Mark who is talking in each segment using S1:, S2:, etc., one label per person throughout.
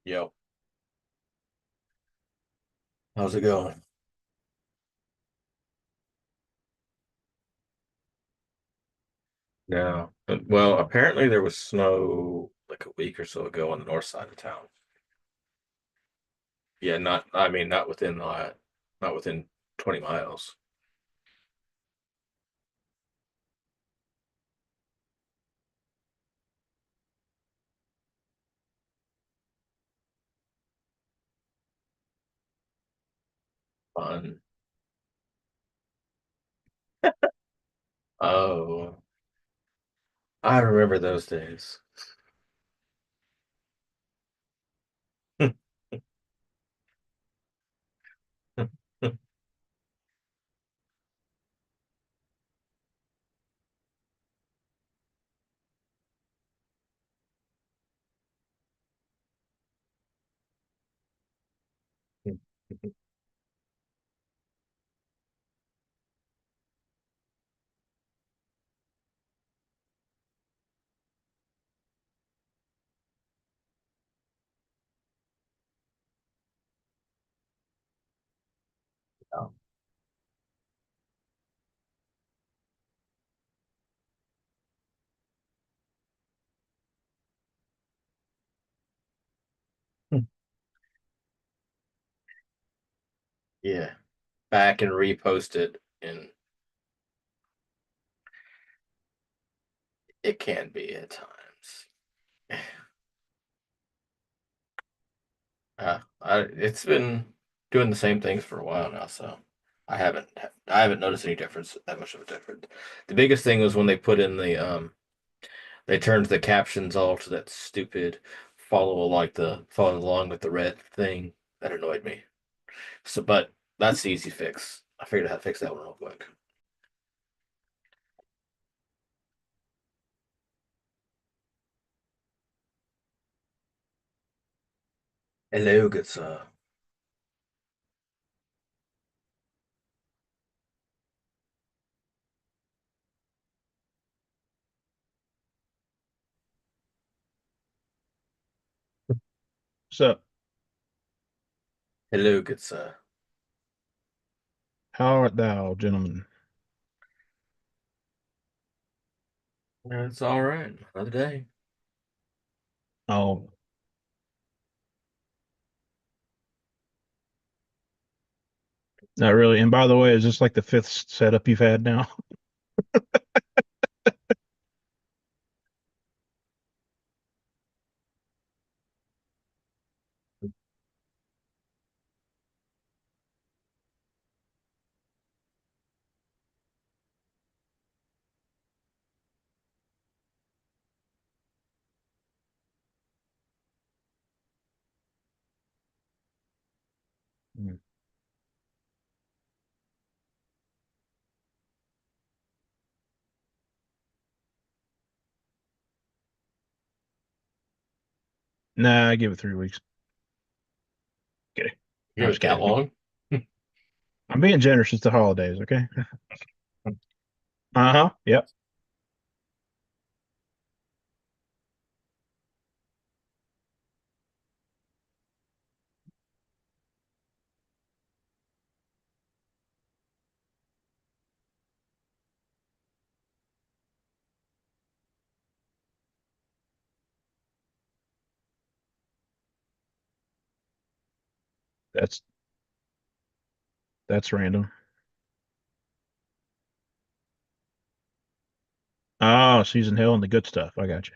S1: Yo, how's it going? Yeah. Well, apparently there was snow like a week or so ago on the north side of town. Yeah, I mean, not within 20 miles. Fun. Oh, I remember those days. Yeah, back and reposted, and it can be at times. It's been doing the same things for a while now, so I haven't noticed any difference, that much of a difference. The biggest thing was when they put in they turned the captions all to that stupid follow along with the red thing. That annoyed me. So, but that's the easy fix. I figured out how to fix that one real quick. Hello, good sir.
S2: So,
S1: Hello, good sir.
S2: how art thou, gentlemen?
S1: It's all right. Another day.
S2: Oh, not really. And by the way, is this like the fifth setup you've had now? Hmm. Nah, I give it 3 weeks. Kidding. I
S1: Give
S2: was
S1: it that
S2: kidding.
S1: long?
S2: I'm being generous. It's the holidays, okay? Uh-huh. Yep. That's that's random. Oh, season hell and the good stuff. I got you.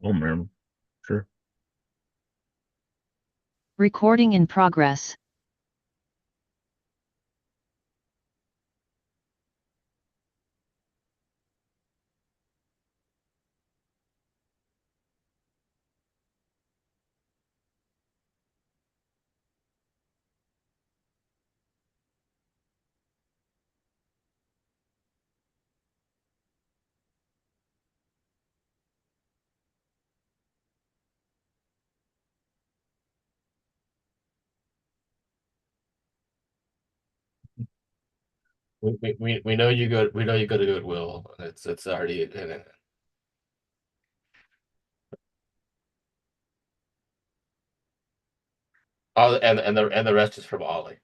S2: Oh, man. Sure.
S3: Recording in progress.
S1: We know you go. We know you go to Goodwill. It's already in it. All and the rest is from Ollie.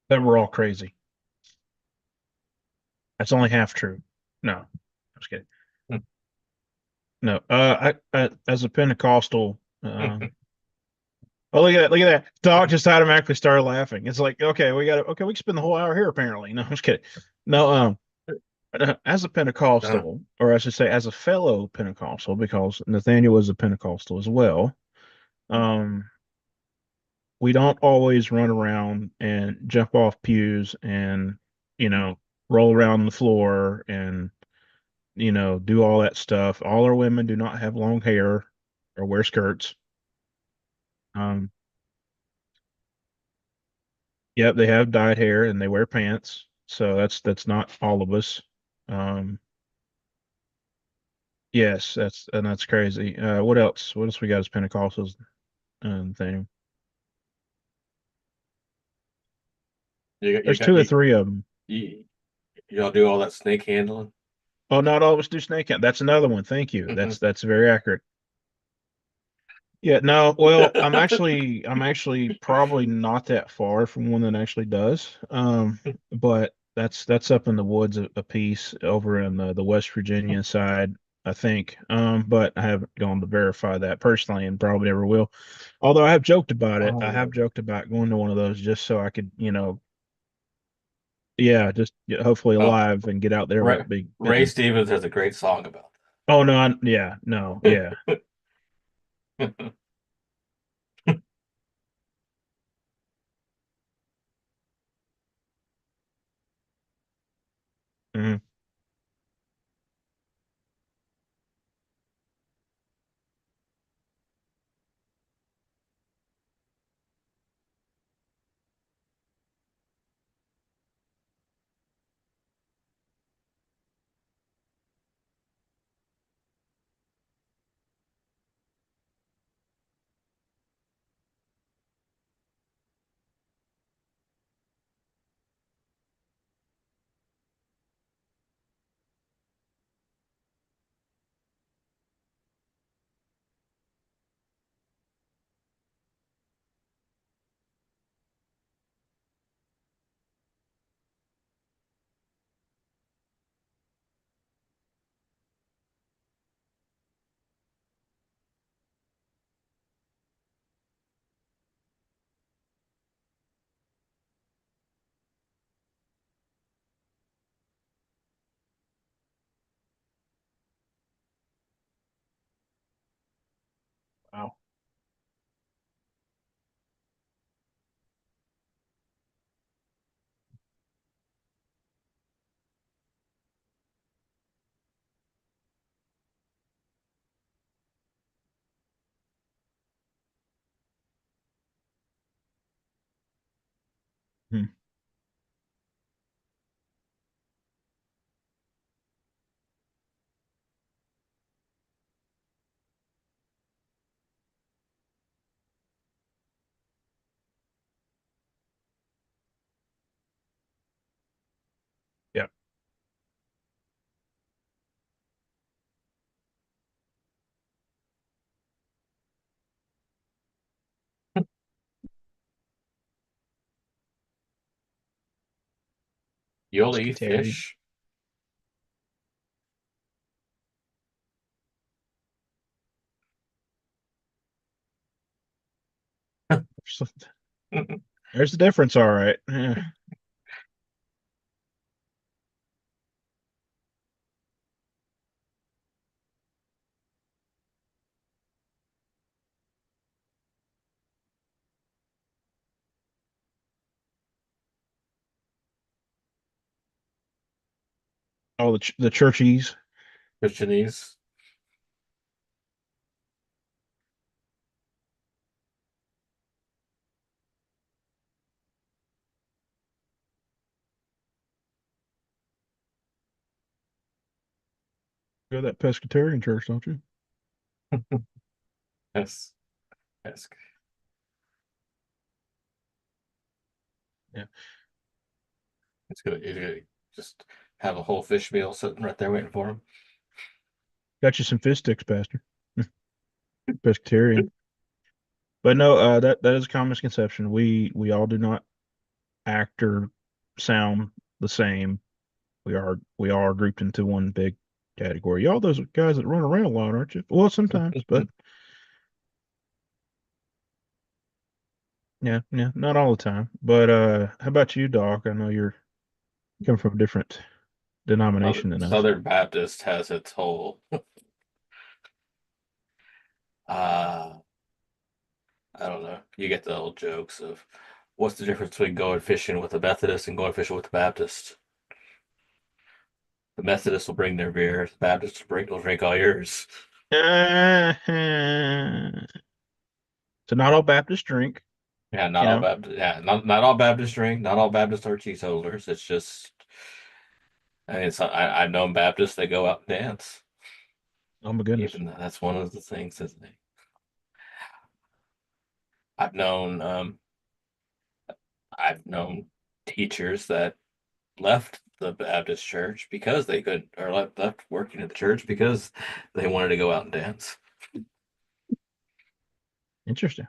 S2: That we're all crazy. That's only half true. No, I'm just kidding. No, as a Pentecostal, oh, look at that! Look at that! Dog just automatically started laughing. It's like, okay, okay, we can spend the whole hour here apparently. No, I'm just kidding. No, as a
S1: Uh,
S2: Pentecostal, or I should say, as a fellow Pentecostal, because Nathaniel was a Pentecostal as well. Um, we don't always run around and jump off pews and, you know, roll around the floor and, do all that stuff. All our women do not have long hair or wear skirts. Um, yep, they have dyed hair and they wear pants. So that's not all of us. Um, yes, that's crazy. What else? What else we got as Pentecostals and thing?
S1: you
S2: There's
S1: got
S2: two or three of them.
S1: you y'all do all that snake handling.
S2: Oh, not all of us do snake hunt. That's another one. Thank you. That's very accurate. Yeah, no, well, I'm actually probably not that far from one that actually does. But that's up in the woods a piece over in the West Virginia side, I think. But I haven't gone to verify that personally and probably never will. Although I have joked about it. I have
S1: Oh,
S2: joked about going to one of those just so I could, yeah, just hopefully
S1: oh,
S2: alive and get out there
S1: Ray,
S2: without being
S1: Ray
S2: bitten.
S1: Stevens has a great song about
S2: Oh no, yeah, no, yeah.
S1: that.
S2: Mhm. Wow. Hmm. Yeah.
S1: You only eat
S2: Pescatarian.
S1: fish?
S2: There's the difference, all right. Yeah. Oh, the churchies.
S1: Christianese?
S2: Go to that pescatarian church, don't you?
S1: Yes. Yes.
S2: Yeah.
S1: It's good. It's good. Just have a whole fish meal sitting right there waiting for him.
S2: Got you some fish sticks, Pastor. Pescatarian. But no, that is a common misconception. We all do not act or sound the same. We are grouped into one big category. Y'all those guys that run around a lot, aren't you? Well, sometimes, but yeah, yeah, not all the time. But how about you, Doc? I know you're coming from a different denomination than us.
S1: Southern Baptist has its whole uh I don't know. You get the old jokes of what's the difference between going fishing with a Methodist and going fishing with a Baptist? The Methodists will bring their beer, the Baptists will drink all yours.
S2: So not all Baptists drink,
S1: Yeah,
S2: you
S1: not all
S2: know.
S1: Baptist. Yeah, not all Baptists drink. Not all Baptists are teetotalers. It's just, I mean, I've known Baptists that go out and dance.
S2: Oh my goodness.
S1: Even that's one of the things that I've known. I've known teachers that left the Baptist church because they could, or left working at the church because they wanted to go out and dance.
S2: Interesting.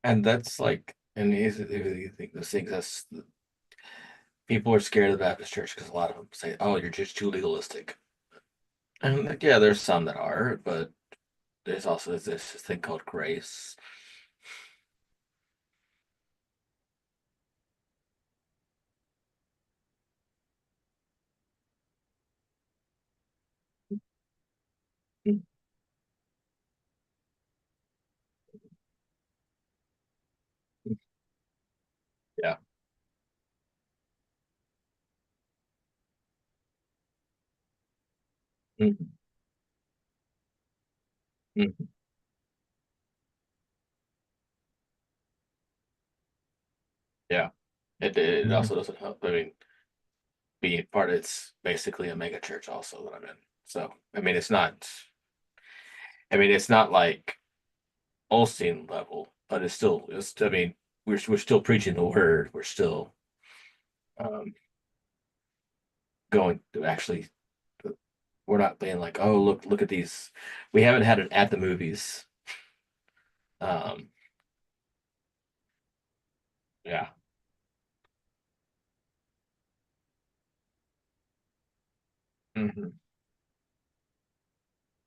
S1: And that's like, and you think those things that's people are scared of the Baptist church because a lot of them say, "Oh, you're just too legalistic." And like, yeah, there's some that are, but there's also this thing called grace. Yeah. Mhm. Mhm. Yeah. It
S2: Mhm.
S1: also doesn't help. I mean, being part of it's basically a mega church also that I'm in. So I mean, it's not. I mean, it's not like Olstein level, but it's still. It's. I mean, we're still preaching the word. We're still um, going to actually. We're not being like, oh, look at these. We haven't had it at the movies. Um, yeah. Hmm.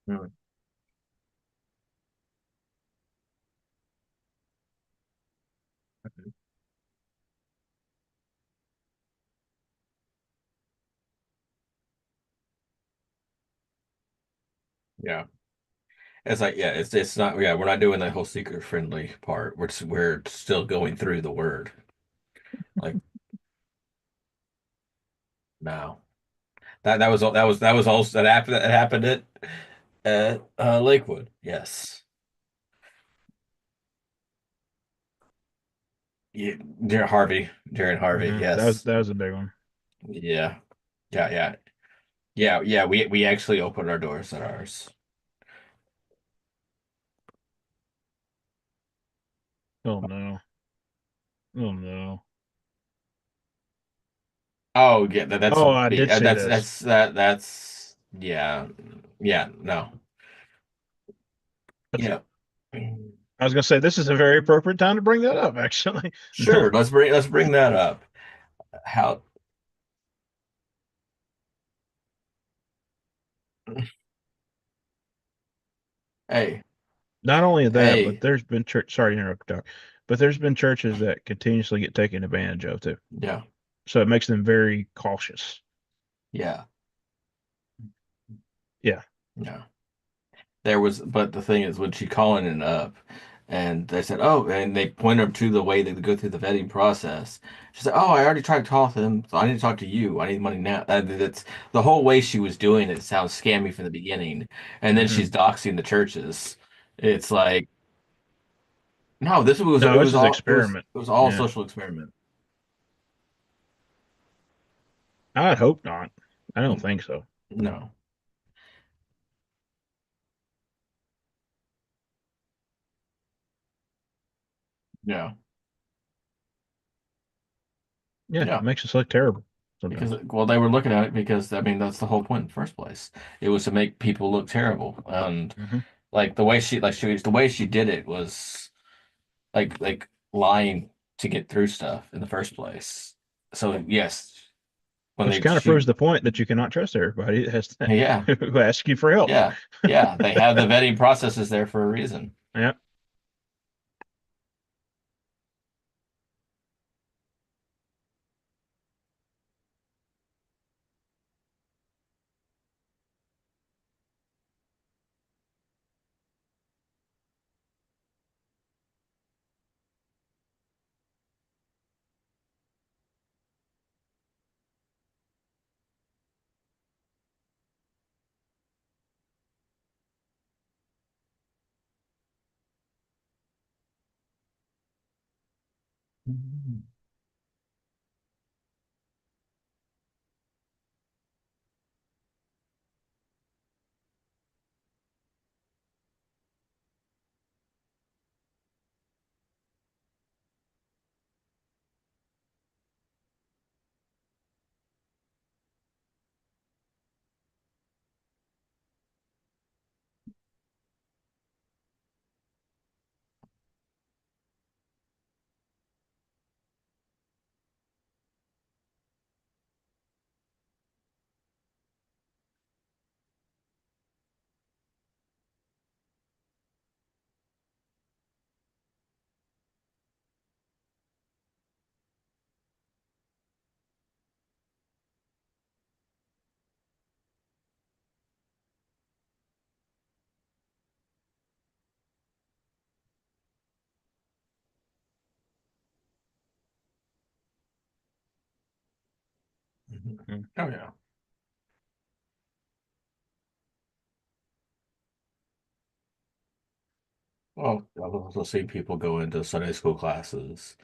S1: Hmm. Yeah. It's like, yeah, it's not, yeah, we're not doing the whole seeker friendly part. We're still going through the word. Like, no. That was also that happened at Lakewood. Yes. Yeah, Darren Harvey.
S2: That was
S1: Yes.
S2: that was a big one.
S1: Yeah. Yeah, yeah. Yeah, yeah, we actually opened our doors at ours.
S2: Oh no. Oh no.
S1: Oh, yeah, that's
S2: Oh, I did see this.
S1: that's yeah. Yeah, no. Yeah.
S2: I was gonna say this is a very appropriate time to bring that up, actually. No.
S1: Sure, let's bring that up. How hey,
S2: Not only that, but
S1: hey,
S2: there's been church. Sorry to interrupt, Doc, but there's been churches that continuously get taken advantage of too.
S1: yeah,
S2: So it makes them very cautious.
S1: yeah,
S2: Yeah.
S1: yeah. But the thing is, when she calling it up, and they said, oh, and they point her to the way they go through the vetting process. She said, oh, I already tried to call him, so I need to talk to you. I need money now. That's the whole way she was doing it sounds scammy from the beginning, and then
S2: Hmm.
S1: she's doxing the churches. It's like, no, this was it
S2: No, this
S1: was
S2: is
S1: all it was
S2: experiment.
S1: it was all a
S2: Yeah.
S1: social experiment.
S2: I'd hope not. I don't
S1: Mm,
S2: think so.
S1: no, yeah,
S2: Yeah, it
S1: yeah.
S2: makes us look terrible
S1: Because
S2: sometimes.
S1: well, they were looking at it because I mean that's the whole point in the first place. It was to make people look terrible, and
S2: Hmm.
S1: like the way she did it was like lying to get through stuff in the first place. So yes, when
S2: Which
S1: they
S2: kind of proves
S1: shoot,
S2: the point that you cannot trust everybody that has
S1: yeah,
S2: who asks you for help.
S1: yeah, yeah, they have the vetting processes there for a reason.
S2: Yeah.
S1: Mhm. Mhm.
S2: Mm.
S1: Oh yeah. Well, I've also seen people go into Sunday school classes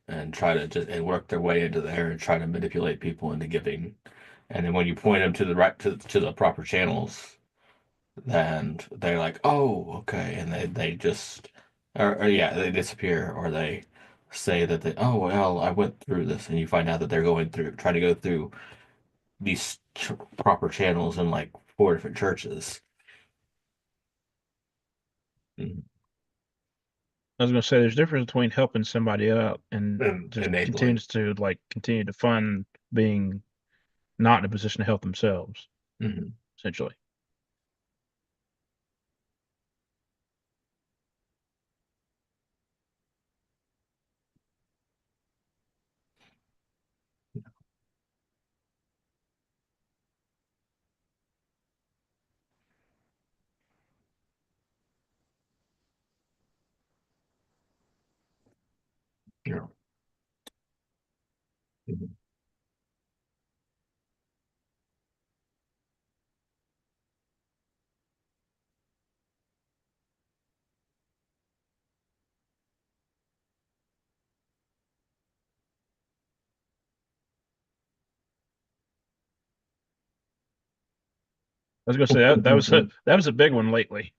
S1: and try to just and work their way into there and try to manipulate people into giving. And then when you point them to the right to the proper channels, then they're like, "Oh, okay," and they just or yeah, they disappear or they say that oh well, I went through this, and you find out that they're going through trying to go through these proper channels in like four different churches. Mhm.
S2: I was gonna say there's a difference between helping somebody out and
S1: And
S2: just
S1: enabling.
S2: continue to fund being not in a position to help themselves,
S1: Mhm.
S2: essentially. was gonna say that was a big one lately.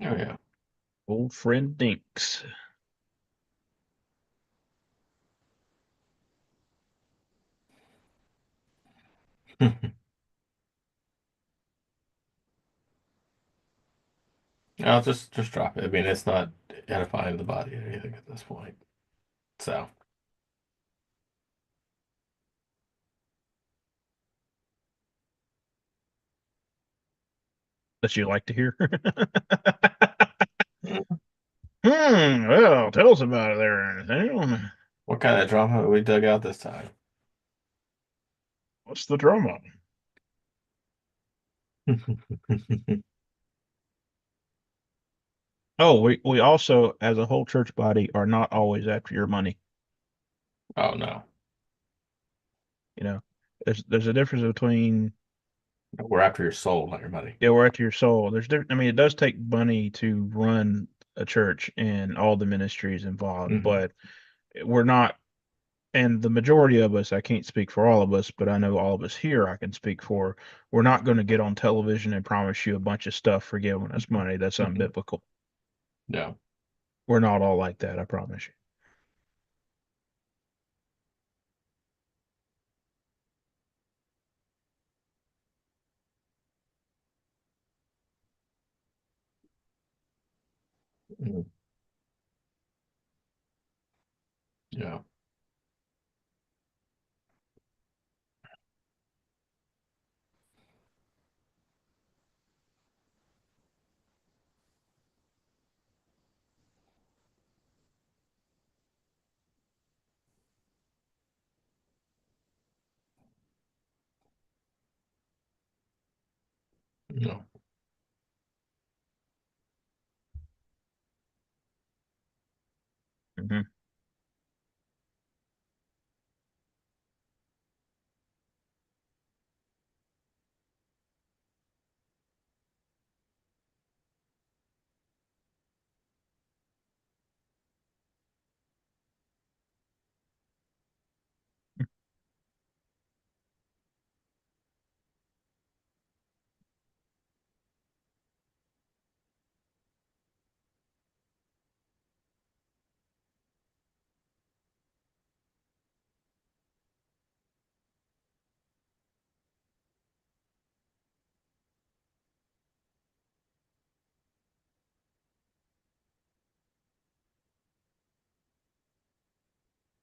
S1: Oh yeah.
S2: Old friend Dinks.
S1: I'll just drop it. I mean, it's not edifying the body or anything at this point. So,
S2: That you like to hear.
S1: mm,
S2: Well, tell us about it there, Nathaniel.
S1: what kind of drama we dug out this time?
S2: What's the drama? Oh, we also, as a whole church body, are not always after your money.
S1: Oh no,
S2: You know, there's a difference between,
S1: we're after your soul, not your money.
S2: yeah, we're after your soul. I mean, it does take money to run a church and all the ministries involved,
S1: Hmm.
S2: but we're not, and the majority of us, I can't speak for all of us, but I know all of us here I can speak for, we're not going to get on television and promise you a bunch of stuff for giving us money. That's
S1: Hmm.
S2: unbiblical.
S1: No.
S2: We're not all like that, I promise you.
S1: Mhm. Yeah. No.
S2: Hmm.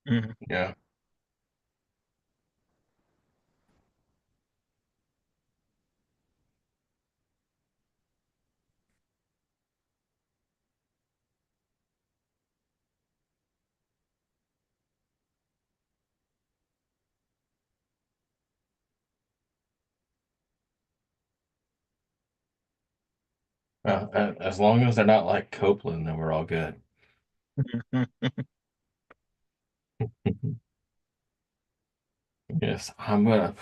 S2: Hmm.
S1: Yeah. As long as they're not like Copeland, then we're all good. Yes, I'm gonna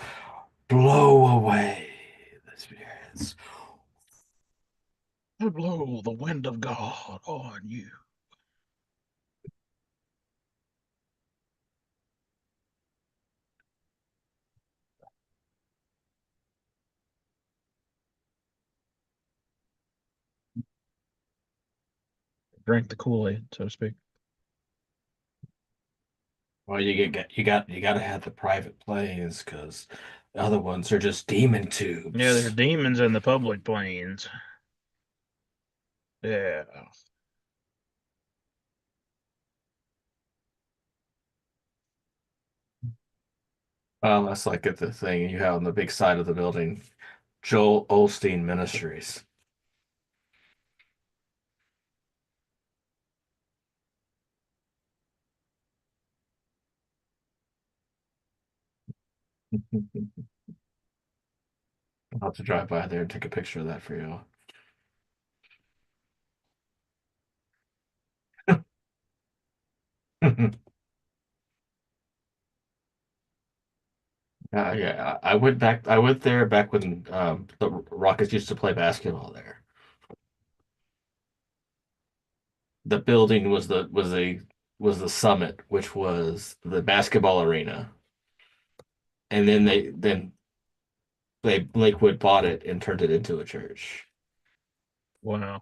S1: blow away the spirits.
S2: I blow the wind of God on you. Drink the Kool-Aid, so to speak.
S1: Well, you got to have the private planes because the other ones are just demon
S2: Yeah, there's
S1: tubes.
S2: demons in the public planes. Yeah.
S1: That's like at the thing you have on the big side of the building, Joel Olstein Ministries. I'll have to drive by there and take a picture of that for you. Yeah, I went back. I went there back when the Rockets used to play basketball there. The building was the Summit, which was the basketball arena, and then they Lakewood bought it and turned it into a church.
S2: Wow.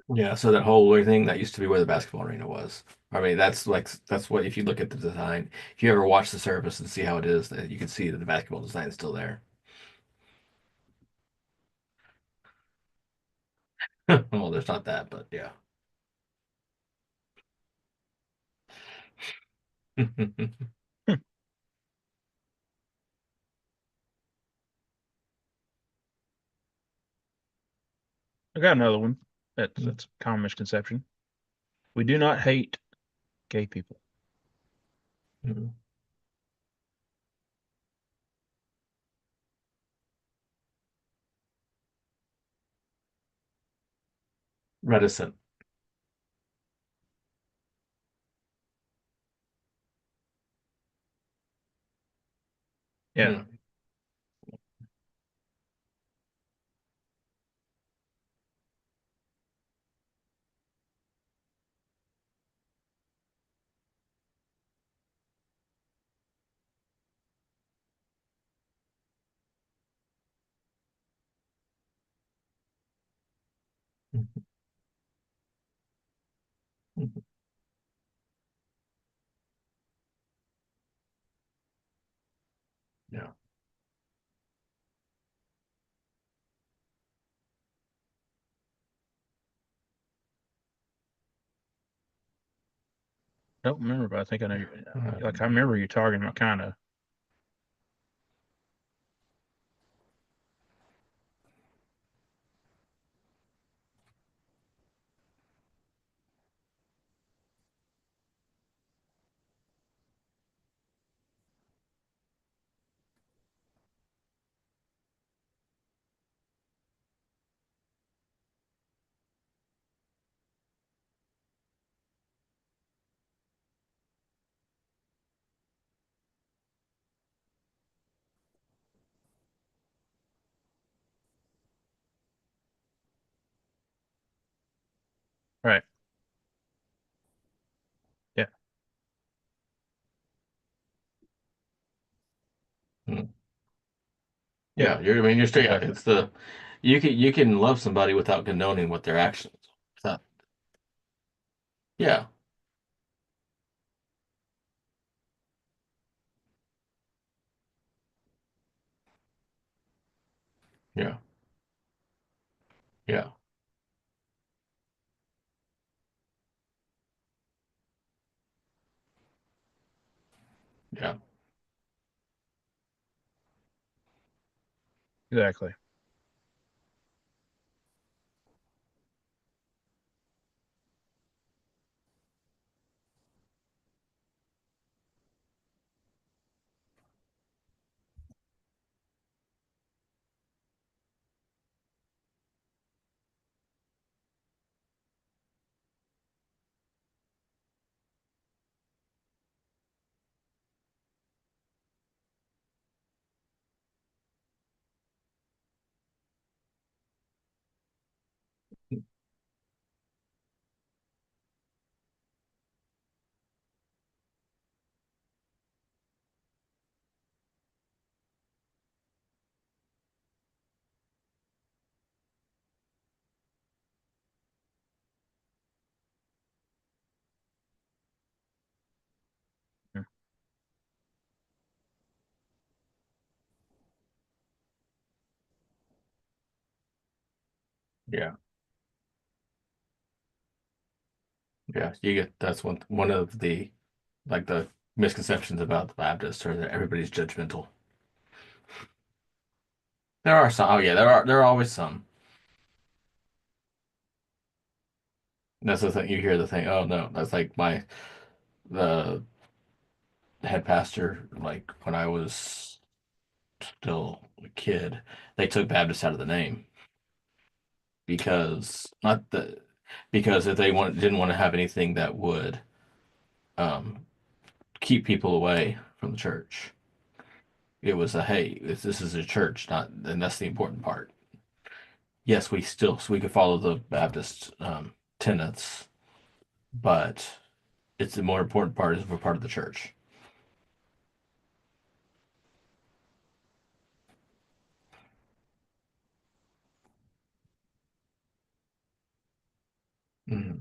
S1: Yeah, so that whole thing that used to be where the basketball arena was. I mean, that's what if you look at the design, if you ever watch the service and see how it is, that you can see that the basketball design is still there. Well, there's not that, but yeah.
S2: Hmm. I got another one. That's a common misconception. We do not hate gay people.
S1: Reticent.
S2: Yeah,
S1: Yeah. Yeah.
S2: don't remember, but I think I know. Like I
S1: Um,
S2: remember you talking about kind of. Right. Yeah. Yeah.
S1: yeah, I mean, you're still, yeah,
S2: Exactly.
S1: you can love somebody without condoning what their actions. Without, yeah, yeah, yeah, yeah,
S2: Exactly. Mm.
S1: yeah, yeah. You get that's one of the like the misconceptions about the Baptists are that everybody's judgmental. There are some. Oh yeah, there are always some. That's the thing. You hear the thing. Oh no, that's like the head pastor. Like when I was still a kid, they took Baptist out of the name because not the because if they didn't want to have anything that would um, keep people away from the church, it was a hey, this is a church, not, and that's the important part. Yes, we could follow the Baptist tenets, but it's the more important part is we're part of the church. Hmm.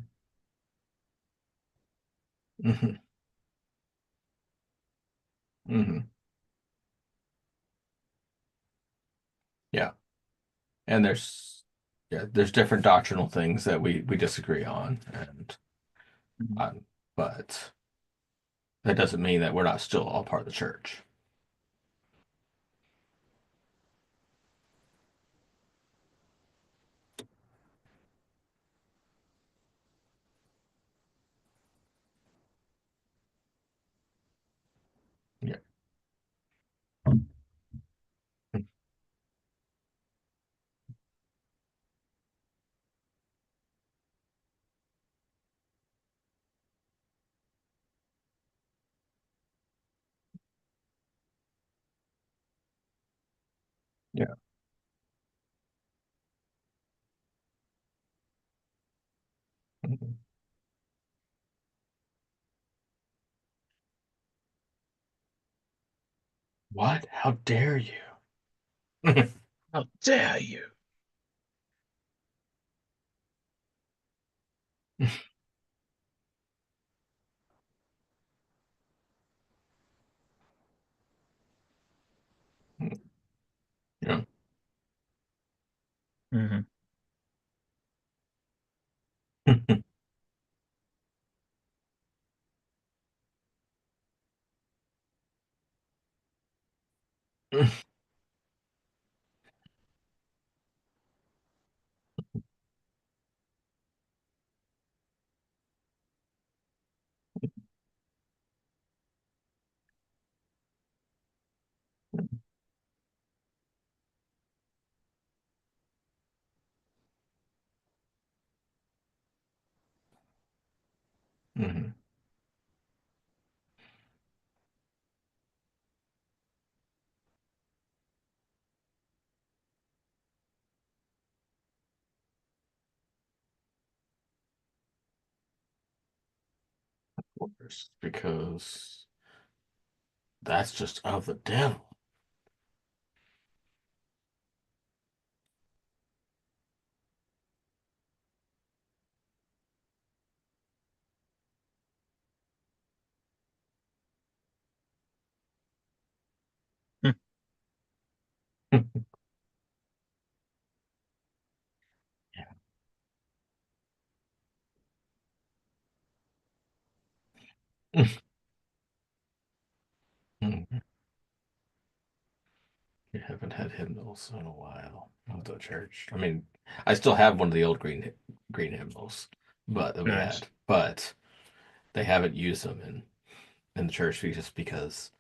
S1: Hmm. Hmm. Yeah, and there's different doctrinal things that we disagree on, and
S2: Mhm.
S1: um, but that doesn't mean that we're not still all part of the church. Yeah. Yeah. Mhm. What? How dare you?
S2: How dare you?
S1: Yeah.
S2: Hmm.
S1: Hmm. Of course, because that's just of the devil. We haven't had hymnals in a while of the church. I mean, I still have one of the old green hymnals, but that we
S2: Nice.
S1: had, but they haven't used them in the church just because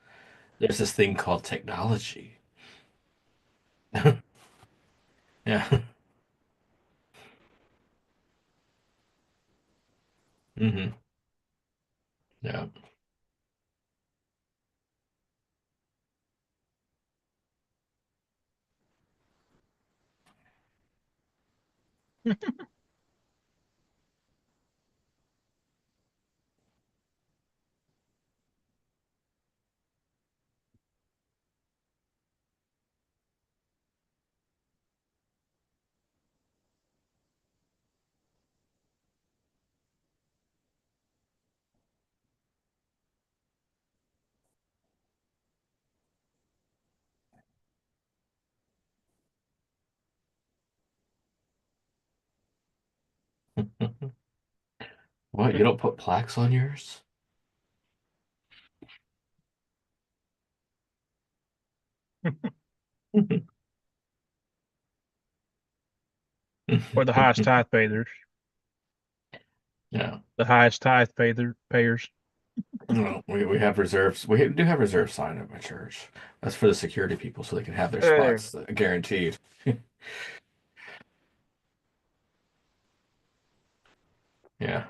S1: there's this thing called technology. Yeah. Hmm. Yeah. What? You don't put plaques on yours?
S2: Or the highest tithe payers.
S1: Yeah.
S2: The highest tithe payers.
S1: No, we have reserves. We do have reserve sign at my church. That's for the security people so they can have their
S2: Hey.
S1: spots guaranteed. Yeah.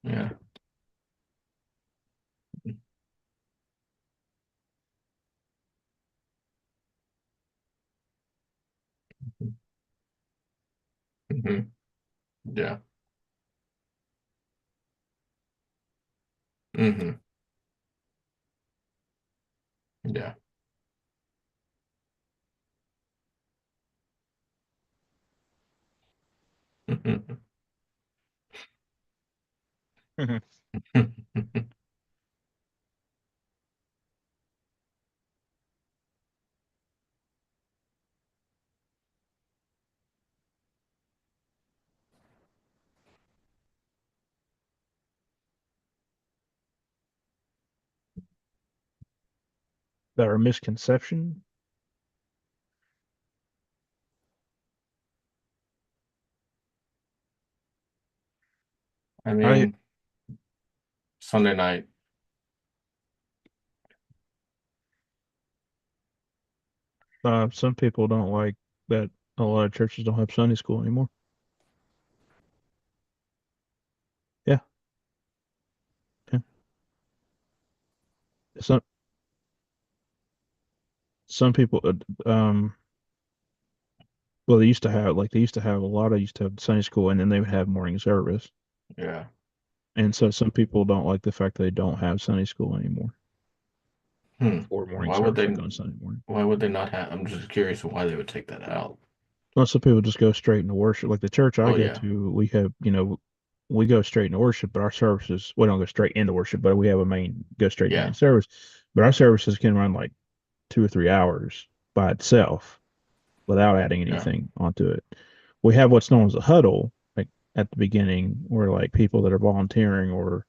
S1: Yeah. Hmm. Yeah. Hmm. Yeah. Hmm.
S2: Mhm. That are a misconception.
S1: I
S2: I
S1: mean, Sunday night.
S2: Some people don't like that a lot of churches don't have Sunday school anymore. Yeah, yeah. Some some people well they used to have a lot of used to have Sunday school and then they would have morning service.
S1: Yeah.
S2: And so some people don't like the fact that they don't have Sunday school anymore
S1: Hmm.
S2: or morning
S1: Why would
S2: service
S1: they?
S2: like on Sunday morning.
S1: Why would they not have? I'm just curious why they would take that out.
S2: Well, some people just go straight into worship. Like the church I
S1: Oh
S2: go
S1: yeah.
S2: to, we have, we go straight into worship, but our services, we don't go straight into worship, but we have a go straight to
S1: Yeah.
S2: main service. But our services can run like 2 or 3 hours by itself without adding
S1: Yeah.
S2: anything onto it. We have what's known as a huddle, like at the beginning, where like people that are volunteering or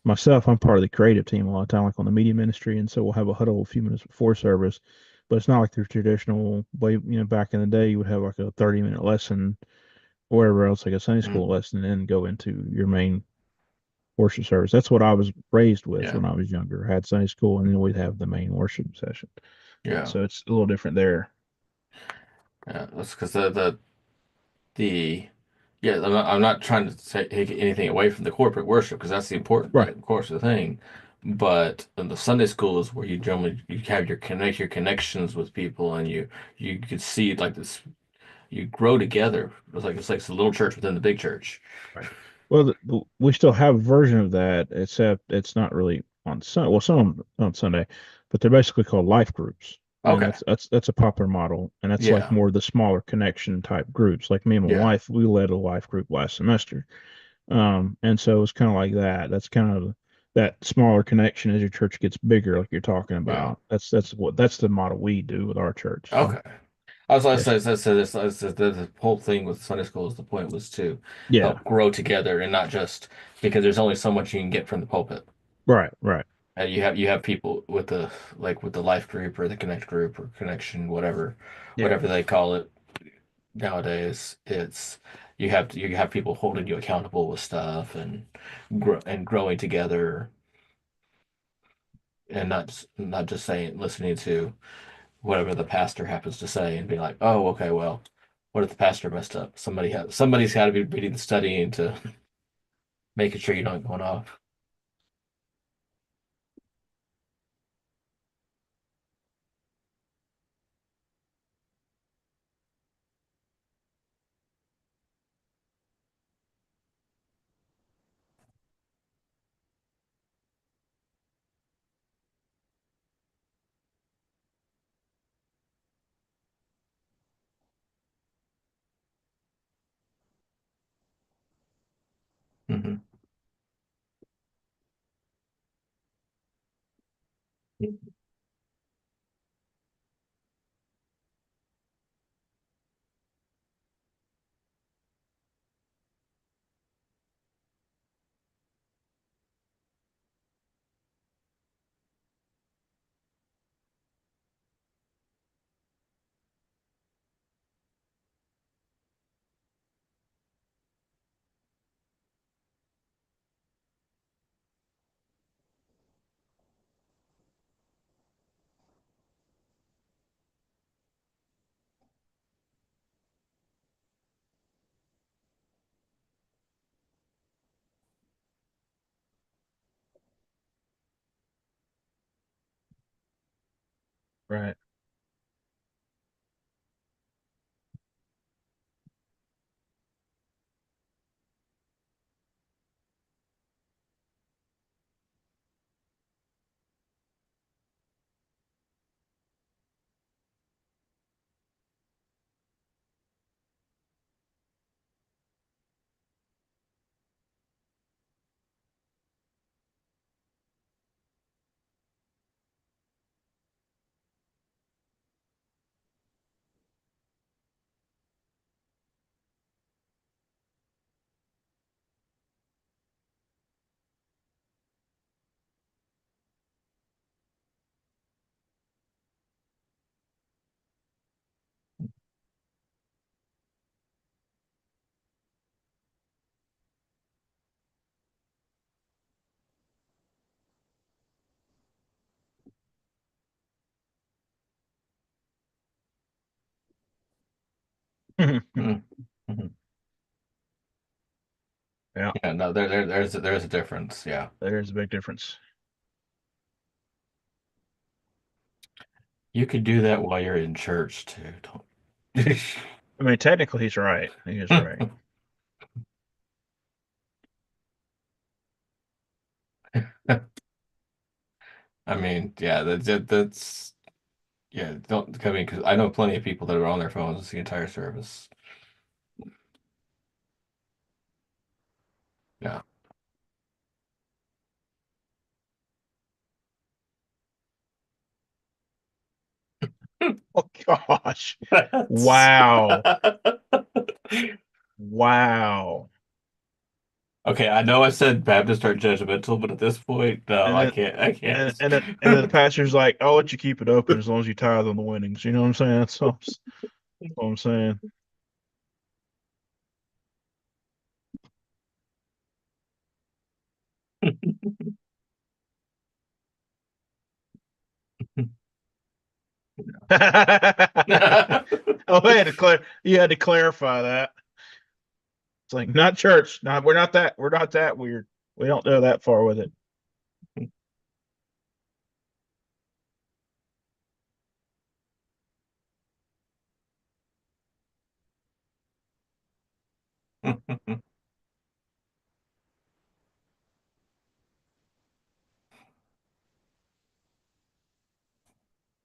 S2: myself, I'm part of the creative team a lot of time, like on the media ministry, and so we'll have a huddle a few minutes before service. But it's not like the traditional way, back in the day, you would have like a 30-minute lesson or wherever else, like a Sunday school
S1: Mm.
S2: lesson, and then go into your main worship service. That's what I was raised with
S1: Yeah.
S2: when I was younger. I had Sunday school, and then we'd have the main worship session.
S1: Yeah.
S2: So it's a little different there.
S1: Yeah. That's because the yeah. I'm not trying to take anything away from the corporate worship because that's the important,
S2: Right.
S1: of course, the thing. But in the Sunday school is where you generally you have your connections with people and you could see like this you grow together. It's like a little church within the big church.
S2: Right. Well, we still have a version of that, except it's not really on Sunday. Well, some on Sunday, but they're basically called life groups, and
S1: Okay.
S2: that's a popular model, and that's like
S1: Yeah.
S2: more the smaller connection type groups. Like me and my
S1: Yeah.
S2: wife, we led a life group last semester, and so it's kind of like that. That's kind of that smaller connection as your church gets bigger, like you're talking
S1: Yeah.
S2: about. That's the model we do with our church. So
S1: Okay. I was like,
S2: yes,
S1: the whole thing with Sunday school is the point was to
S2: yeah,
S1: help grow together and not just because there's only so much you can get from the pulpit.
S2: right, right,
S1: And you have people with the life group or the connect group or connection,
S2: yeah.
S1: whatever they call it nowadays. It's you have people holding you accountable with stuff and growing together and not just saying listening to whatever the pastor happens to say and be like, oh, okay, well, what if the pastor messed up? Somebody's got to be reading the studying to making sure you're not going off. Hmm.
S2: Right.
S1: Mm. Mhm.
S2: Yeah,
S1: Yeah, no, there's a difference. Yeah,
S2: there's a big difference.
S1: you could do that while you're in church too. Don't.
S2: I mean, technically, he's right. He is right.
S1: I mean, yeah, that's yeah. Don't I mean, because I know plenty of people that are on their phones the entire service. Yeah.
S2: Oh gosh.
S1: That's
S2: Wow. Wow.
S1: okay. I know I said Baptists are judgmental, but at this point, no,
S2: And
S1: I
S2: then
S1: can't. I can't.
S2: and then the pastor's like, "I'll let you keep it open as long as you tithe on the winnings." You know what I'm saying? What I'm saying. Oh, I had to you had to clarify that. It's like not church. Not we're not that weird. We don't go that far with it.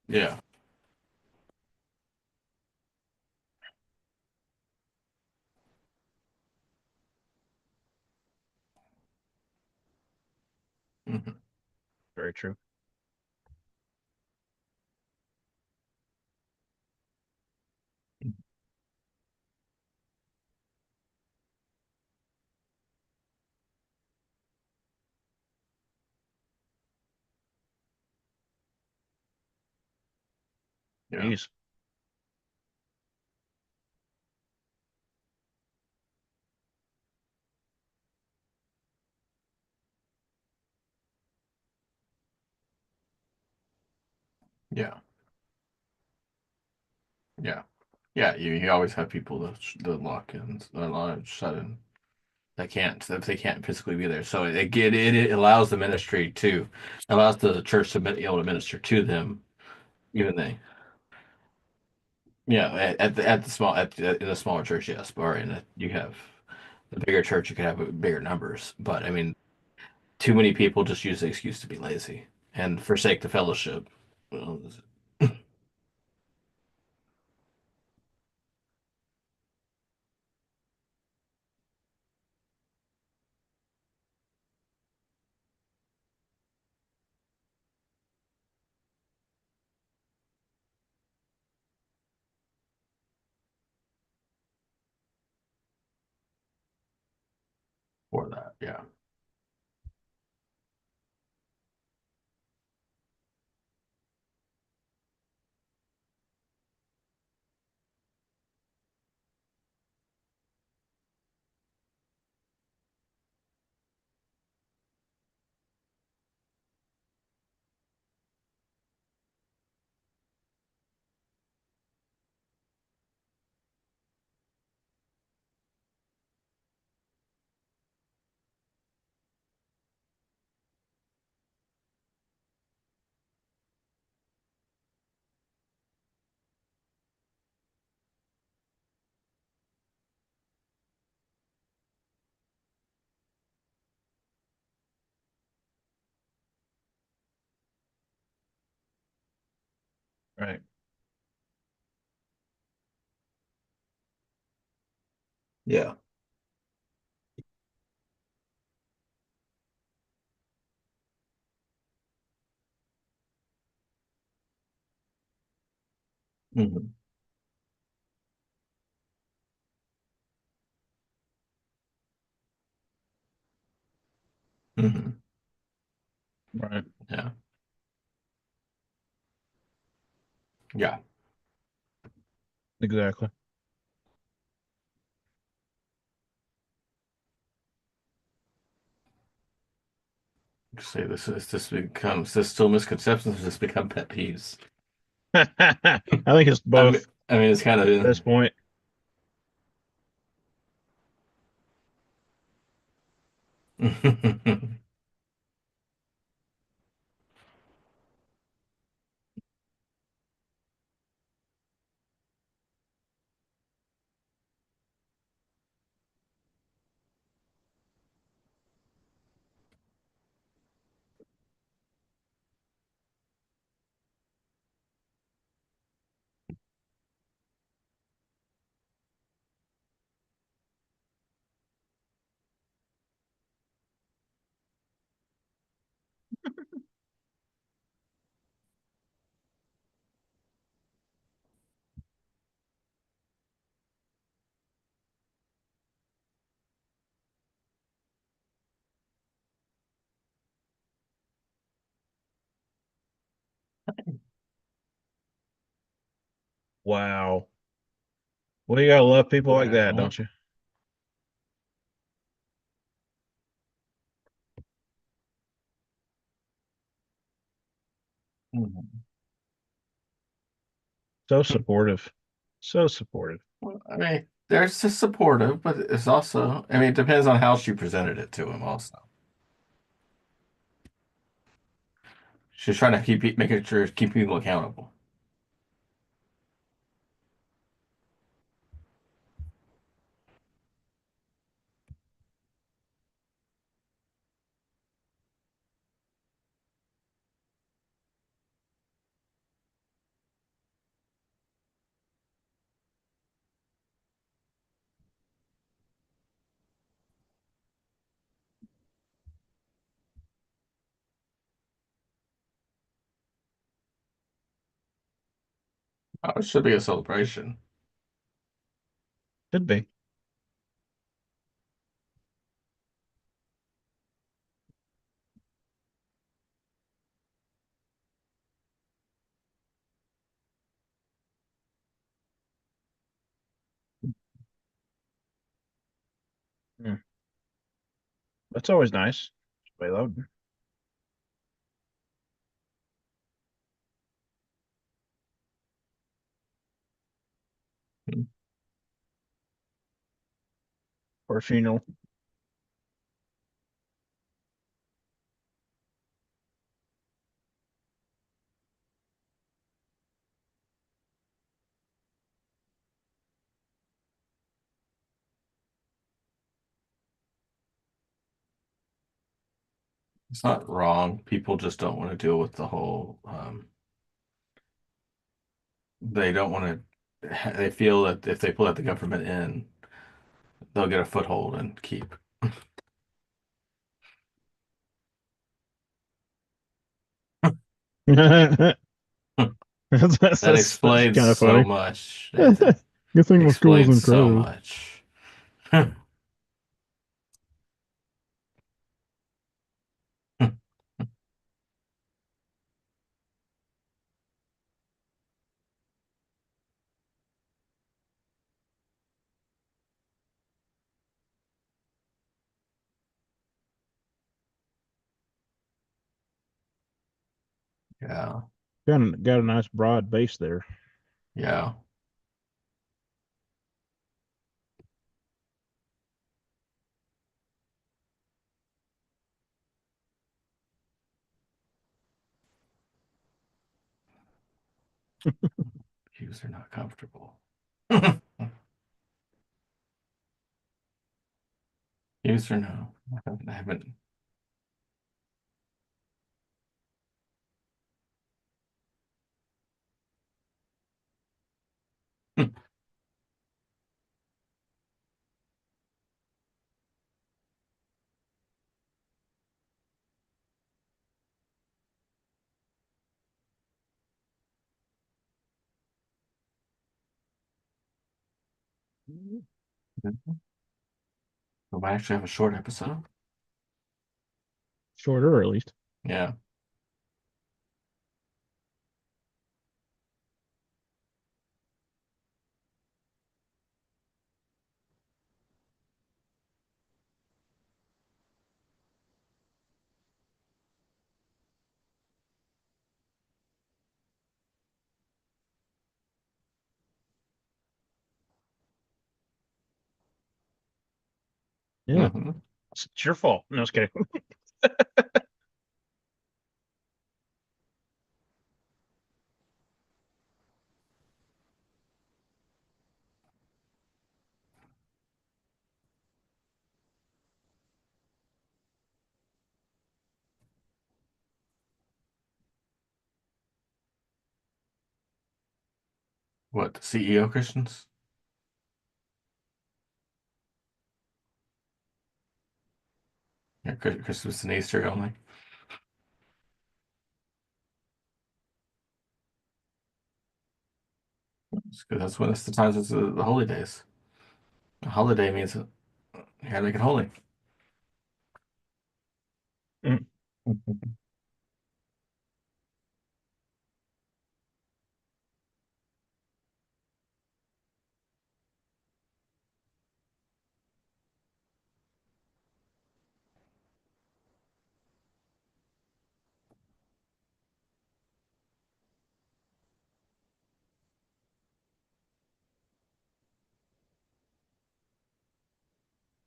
S1: Yeah. Mhm.
S2: Very true.
S1: Yeah.
S2: Jeez.
S1: Yeah. Yeah. Yeah. You always have people that lock in, shut in. They can't physically be there. So it allows the ministry to allows the church to be able to minister to them, even they. Yeah, at the small in a smaller church, yes, or in a you have the bigger church, you could have bigger numbers. But I mean, too many people just use the excuse to be lazy and forsake the fellowship. Well, for that, yeah,
S2: Right.
S1: Yeah. Hmm. Hmm.
S2: Right.
S1: Yeah. Yeah.
S2: Exactly.
S1: Say this still misconceptions or this become pet peeves?
S2: I think it's
S1: I mean,
S2: both
S1: I mean, it's kind
S2: at
S1: of.
S2: this point. Wow. Well, you gotta love people like that,
S1: Well,
S2: don't you?
S1: mhm.
S2: So supportive. So supportive.
S1: Well, I mean, there's just supportive, but it's also, I mean, it depends on how she presented it to him. Also, she's trying to making sure keep people accountable. Oh, it should be a celebration.
S2: Could be. Hmm. That's always nice. Way loud.
S1: Hmm.
S2: Or funeral.
S1: It's not wrong. People just don't want to deal with the whole. They don't want to. They feel that if they let the government in, they'll get a foothold and keep. That
S2: That's
S1: explains
S2: kind of
S1: so
S2: funny.
S1: much, Nathan.
S2: Good thing my school
S1: Explains
S2: wasn't
S1: so
S2: crowded.
S1: much. Yeah,
S2: Got a nice broad base there.
S1: yeah. Pews are not comfortable. Pews are no. I haven't. We might actually have a short episode.
S2: Shorter, at least.
S1: Yeah.
S2: Yeah.
S1: Mhm.
S2: It's your fault. No, just kidding.
S1: What, the CEO Christians? Yeah, Christmas and Easter only. 'Cause that's the times it's the holy days. A holiday means you gotta make it holy.
S2: Mm.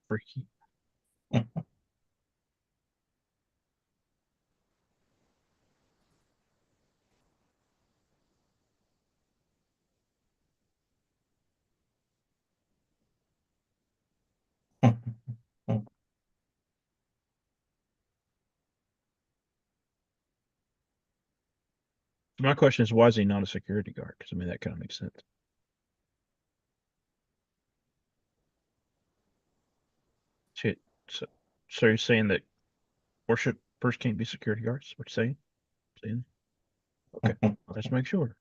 S2: Freaky. My question is, why is he not a security guard? Because I mean, that kind of makes sense. Shit. So you're saying that worshipers can't be security guards? What you saying? Saying? Okay. Let's make sure.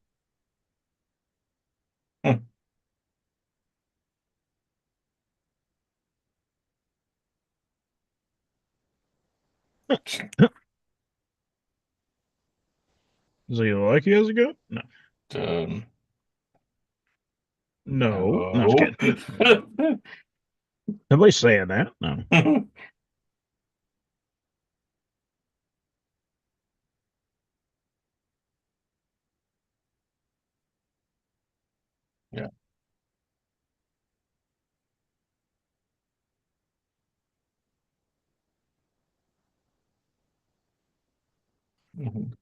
S2: Does he like he has a gun? No.
S1: Um,
S2: No. No, I'm just
S1: no.
S2: kidding. Nobody's saying that. No.
S1: Yeah. Mhm.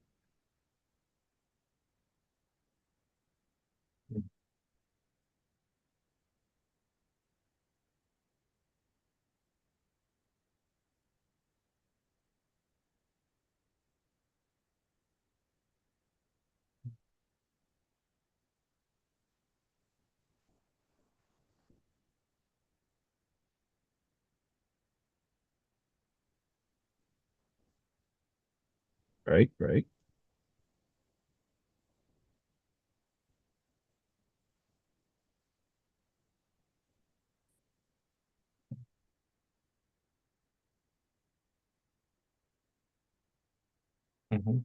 S2: Right. Right.
S1: Mhm.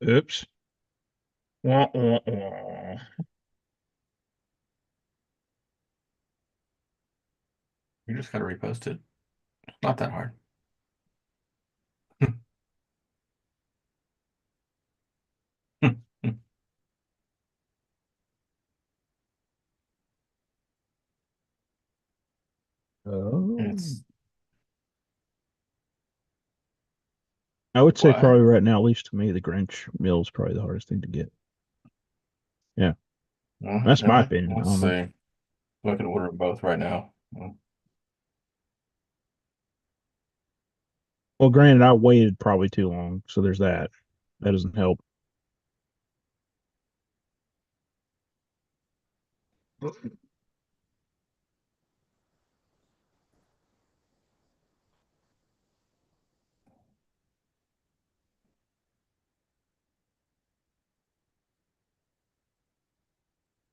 S2: Oops. Wah, wah, wah.
S1: You just gotta repost it. Not that hard.
S2: Oh.
S1: It's
S2: I would say
S1: what?
S2: probably right now, at least to me, the Grinch meal is probably the hardest thing to get. Yeah.
S1: Well,
S2: That's my
S1: yeah,
S2: opinion. I
S1: let's
S2: don't know.
S1: see. I can order them both right now.
S2: Well, granted, I waited probably too long, so there's that. That doesn't help.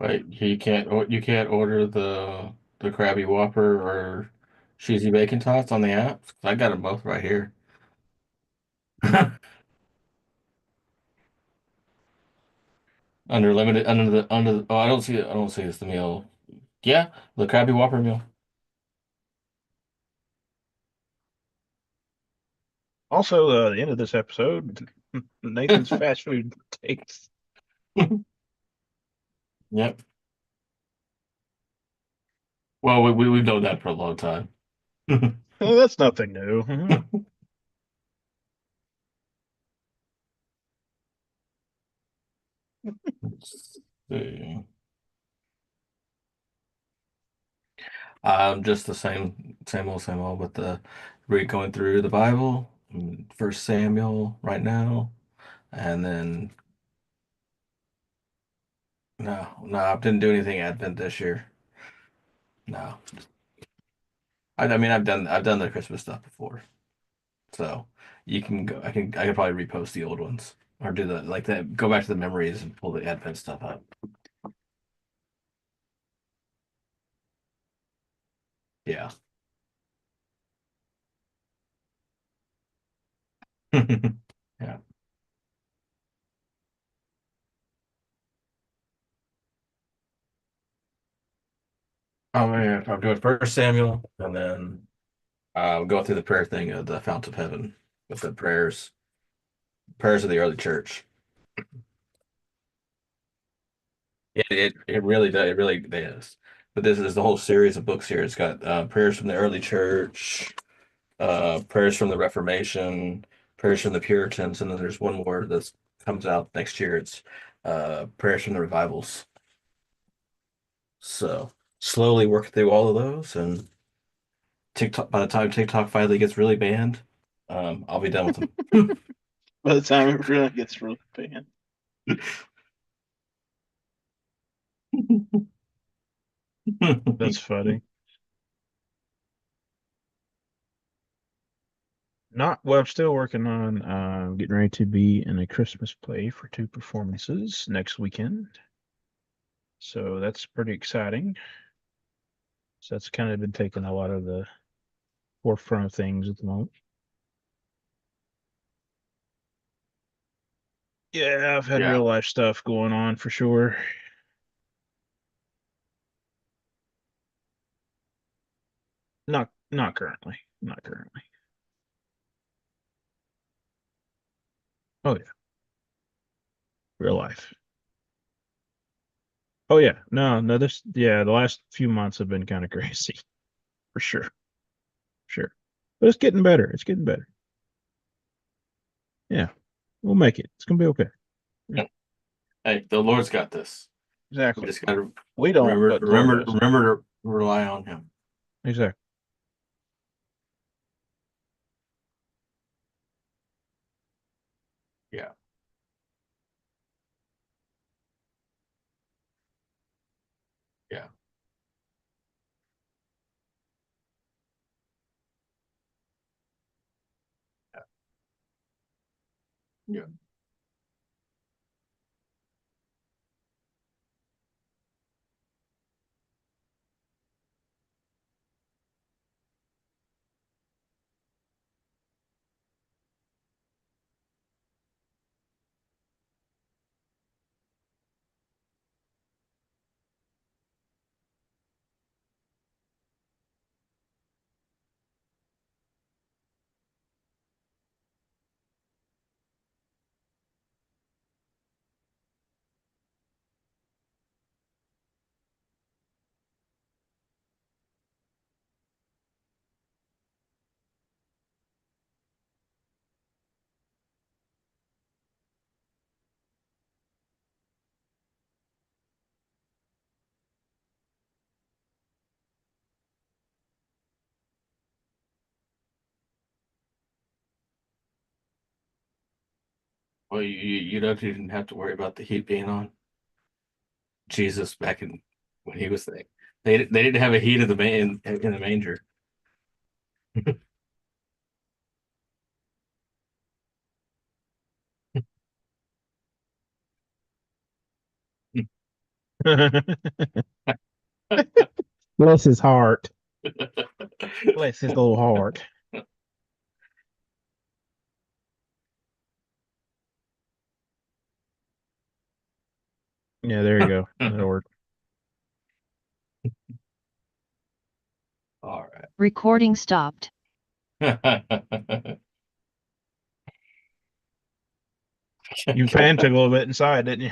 S1: Like you can't order the Krabby Whopper or cheesy bacon tots on the app. I got them both right here. Under the oh I don't see it's the meal. Yeah, the Krabby Whopper meal.
S2: Also, the end of this episode, Nathan's fast food takes.
S1: Yep. Well, we've known that for a long time.
S2: That's nothing new.
S1: Let's see. Just the same old with the read going through the Bible, First Samuel right now, and then no, I didn't do anything Advent this year. No, I mean I've done the Christmas stuff before, so you can go. I can probably repost the old ones or do the like that. Go back to the memories and pull the Advent stuff up. Yeah. Yeah. Oh man, I'm doing First Samuel, and then go through the prayer thing of the Fount of Heaven with the prayers of the early church. It really does. It really is. But this is the whole series of books here. It's got prayers from the early church, prayers from the Reformation, prayers from the Puritans, and then there's one more that comes out next year. It's prayers from the revivals. So slowly work through all of those, and TikTok. By the time TikTok finally gets really banned, I'll be done with them.
S2: By the time it really gets really bad. That's funny. Not well, I'm still working on getting ready to be in a Christmas play for two performances next weekend. So that's pretty exciting. So that's kind of been taking a lot of the forefront of things at the moment. Yeah, I've had
S1: Yeah.
S2: real life stuff going on for sure. Not currently. Not currently. Oh yeah, real life. Oh yeah. No, this yeah, the last few months have been kind of crazy for sure. Sure. But it's getting better. It's getting better. Yeah. We'll make it. It's gonna be okay. Yeah,
S1: Hey, the Lord's got this. We
S2: exactly.
S1: just gotta
S2: We don't, but the Lord does.
S1: remember to rely on Him.
S2: Exactly.
S1: Yeah. Yeah. Yeah. Well, you don't even have to worry about the heat being on. Jesus back in when he was there. They didn't have a heat of the in the manger.
S2: Bless his heart. Bless his little heart. Yeah, there you go. That'll work.
S1: All
S3: Recording stopped.
S1: right.
S2: You panicked a little bit inside, didn't you?